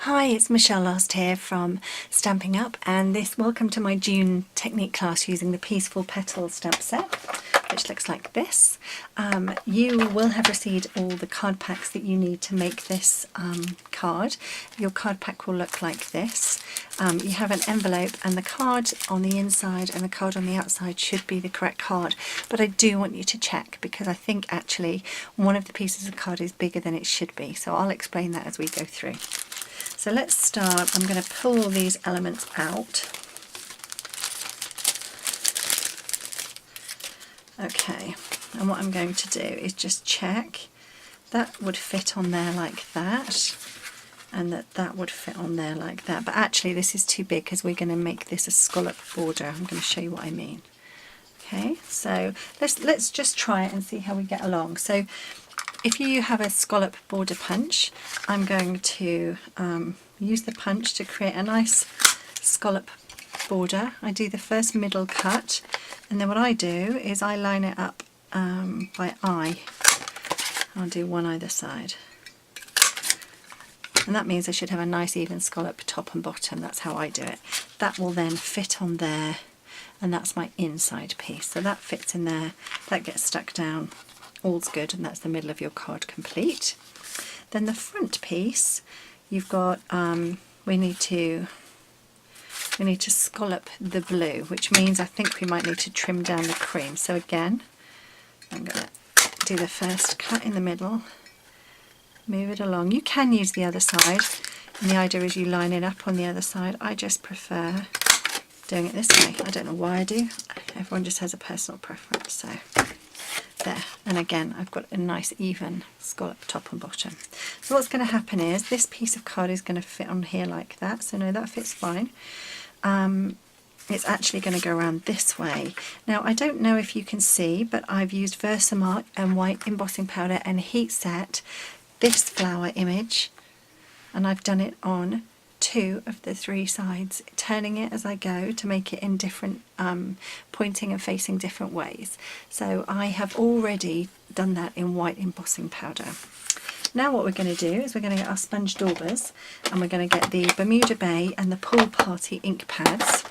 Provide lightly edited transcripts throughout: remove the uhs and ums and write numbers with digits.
Hi, it's Michelle Last here from Stampin' Up, and welcome to my June technique class using the Peaceful Petals Stamp set, which looks like this. You will have received all the card packs that you need to make this card. Your card pack will look like this. You have an envelope, and the card on the inside and the card on the outside should be the correct card, but I do want you to check because I think actually one of the pieces of card is bigger than it should be, so I'll explain that as we go through. So let's start. I'm going to pull these elements out. Okay, and what I'm going to do is just check that would fit on there like that, and that would fit on there like that. But actually this is too big because we're going to make this a scallop border. I'm going to show you what I mean. Okay, so let's just try it and see how we get along. So if you have a scallop border punch, I'm going to use the punch to create a nice scallop border. I do the first middle cut, and then what I do is I line it up by eye. I'll do one either side. And that means I should have a nice even scallop top and bottom. That's how I do it. That will then fit on there, and that's my inside piece. So that fits in there, that gets stuck down. All's good, and that's the middle of your card complete. Then the front piece, you've got we need to scallop the blue, which means I think we might need to trim down the cream. So again, I'm going to do the first cut in the middle, move it along. You can use the other side, and the idea is you line it up on the other side. I just prefer doing it this way. I don't know why I do. Everyone just has a personal preference. So there, and again I've got a nice even scallop top and bottom. So what's going to happen is this piece of card is going to fit on here like that, so no, that fits fine. It's actually going to go around this way. Now I don't know if you can see, but I've used Versamark and white embossing powder and heat set this flower image, and I've done it on 2 of the 3 sides, turning it as I go to make it in different pointing and facing different ways. So I have already done that in white embossing powder. Now what we're going to do is we're going to get our sponge daubers, and we're going to get the Bermuda Bay and the Pool Party ink pads.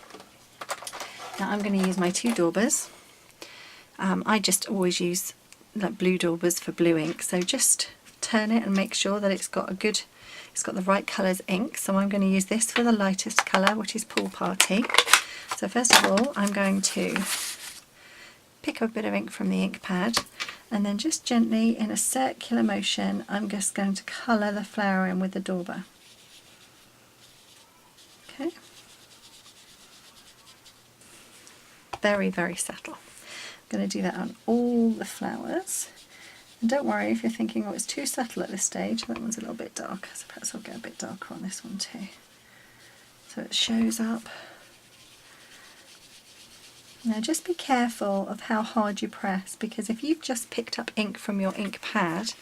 Now I'm going to use my 2 daubers. I just always use like blue daubers for blue ink, so just turn it and make sure that it's got the right colours ink. So I'm going to use this for the lightest colour, which is Pool Party. So first of all I'm going to pick up a bit of ink from the ink pad, and then just gently in a circular motion I'm just going to colour the flower in with the dauber. Okay. Very, very subtle. I'm going to do that on all the flowers. And don't worry if you're thinking, oh, it's too subtle at this stage. That one's a little bit dark, so perhaps I'll get a bit darker on this one too. So it shows up. Now just be careful of how hard you press, because if you've just picked up ink from your ink pad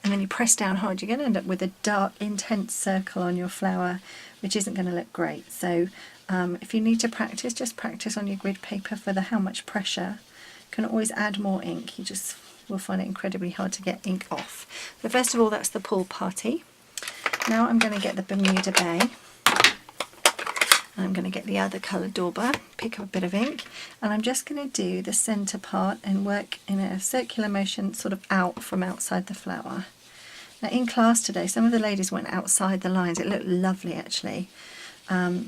and then you press down hard, you're going to end up with a dark, intense circle on your flower, which isn't going to look great. So if you need to practice, just practice on your grid paper for the how much pressure. You can always add more ink. You just will find it incredibly hard to get ink off. So first of all, that's the Pool Party. Now I'm going to get the Bermuda Bay, and I'm going to get the other colour dauber, pick up a bit of ink, and I'm just going to do the centre part and work in a circular motion sort of out from outside the flower. Now in class today some of the ladies went outside the lines. It looked lovely actually.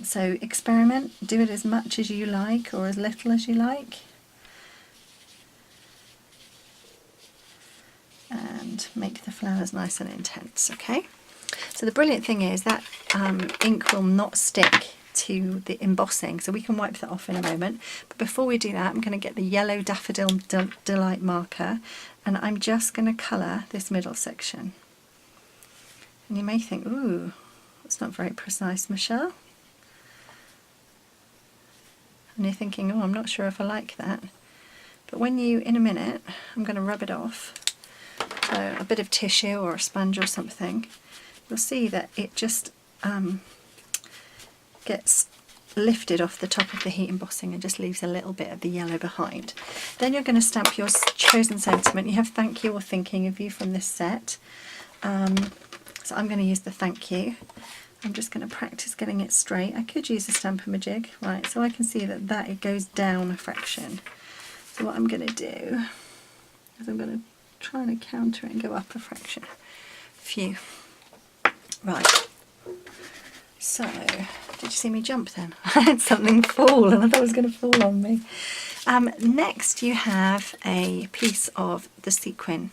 So experiment, do it as much as you like or as little as you like. And make the flowers nice and intense. Okay, so the brilliant thing is that ink will not stick to the embossing, so we can wipe that off in a moment. But before we do that, I'm going to get the yellow Daffodil Delight marker, and I'm just going to colour this middle section. And you may think, ooh, that's not very precise, Michelle. And you're thinking, oh, I'm not sure if I like that. But when you, in a minute, I'm going to rub it off. So a bit of tissue or a sponge or something, you'll see that it just gets lifted off the top of the heat embossing and just leaves a little bit of the yellow behind. Then you're going to stamp your chosen sentiment. You have thank you or thinking of you from this set. So I'm going to use the thank you. I'm just going to practice getting it straight. I could use a Stamp-A-Majig, right, so I can see that it goes down a fraction. So what I'm going to do is I'm going to try and counter it and go up a fraction. Phew. Right. So, did you see me jump then? I had something fall and I thought it was going to fall on me. Next you have a piece of the sequin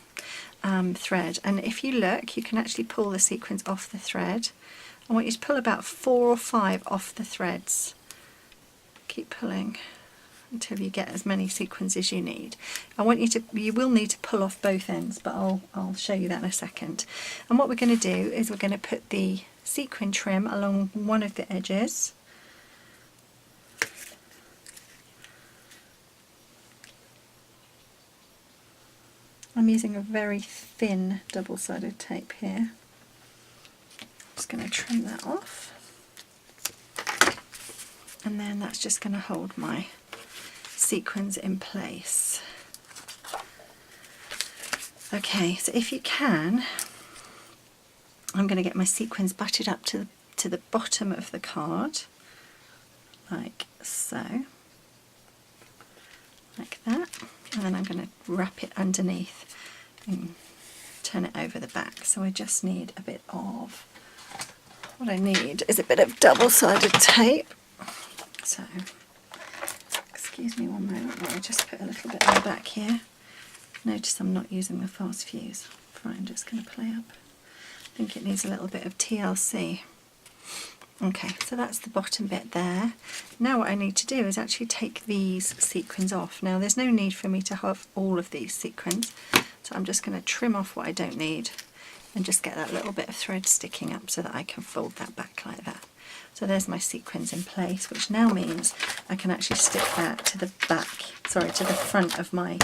thread, and if you look you can actually pull the sequins off the thread. I want you to pull about 4 or 5 off the threads. Keep pulling until you get as many sequins as you need. You will need to pull off both ends, but I'll show you that in a second. And what we're going to do is we're going to put the sequin trim along one of the edges. I'm using a very thin double-sided tape here. Just going to trim that off, and then that's just going to hold my sequins in place. Okay, so if you can, I'm going to get my sequins butted up to the bottom of the card, like so, like that, and then I'm going to wrap it underneath and turn it over the back. So I just need a bit of, what I need is a bit of double-sided tape. So, excuse me one moment while I just put a little bit on the back here. Notice I'm not using the fast fuse. Right, I'm just going to play up. I think it needs a little bit of TLC. Okay, so that's the bottom bit there. Now what I need to do is actually take these sequins off. Now there's no need for me to have all of these sequins, so I'm just going to trim off what I don't need and just get that little bit of thread sticking up so that I can fold that back like that. So there's my sequins in place, which now means I can actually stick that to the back, sorry, to the front of my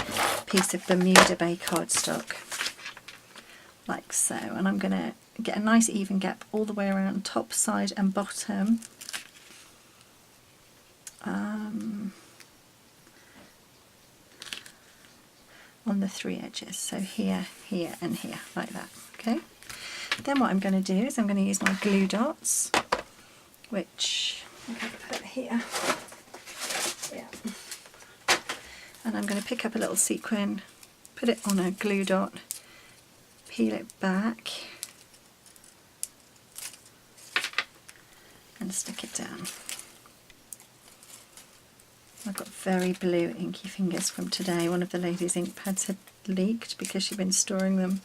piece of Bermuda Bay cardstock, like so. And I'm going to get a nice even gap all the way around top, side and bottom. On the 3 edges, so here, here and here, like that. Okay. Then what I'm going to do is I'm going to use my glue dots, which I'm going to put here. Yeah. And I'm going to pick up a little sequin, put it on a glue dot, peel it back and stick it down. I've got very blue inky fingers from today. One of the ladies' ink pads had leaked because she'd been storing them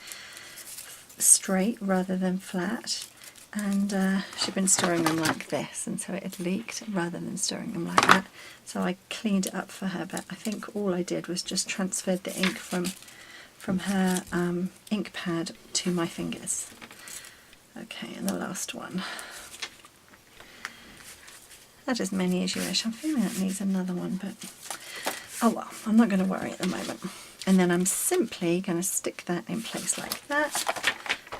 straight rather than flat, and she'd been storing them like this, and so it had leaked rather than storing them like that. So I cleaned it up for her, but I think all I did was just transferred the ink from her ink pad to my fingers. Okay, and the last one. Add as many as you wish. I'm feeling it needs another one, but oh well, I'm not going to worry at the moment. And then I'm simply going to stick that in place like that.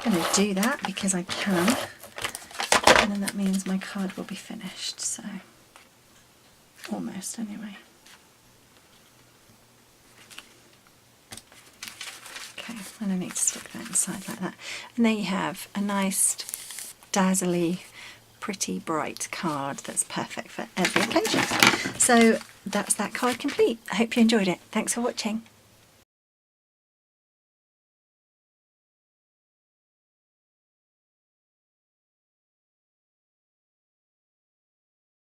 I'm going to do that because I can, and then that means my card will be finished, so almost anyway. Okay, and I need to stick that inside like that. And there you have a nice dazzly, pretty bright card that's perfect for every occasion. So that's that card complete. I hope you enjoyed it. Thanks for watching.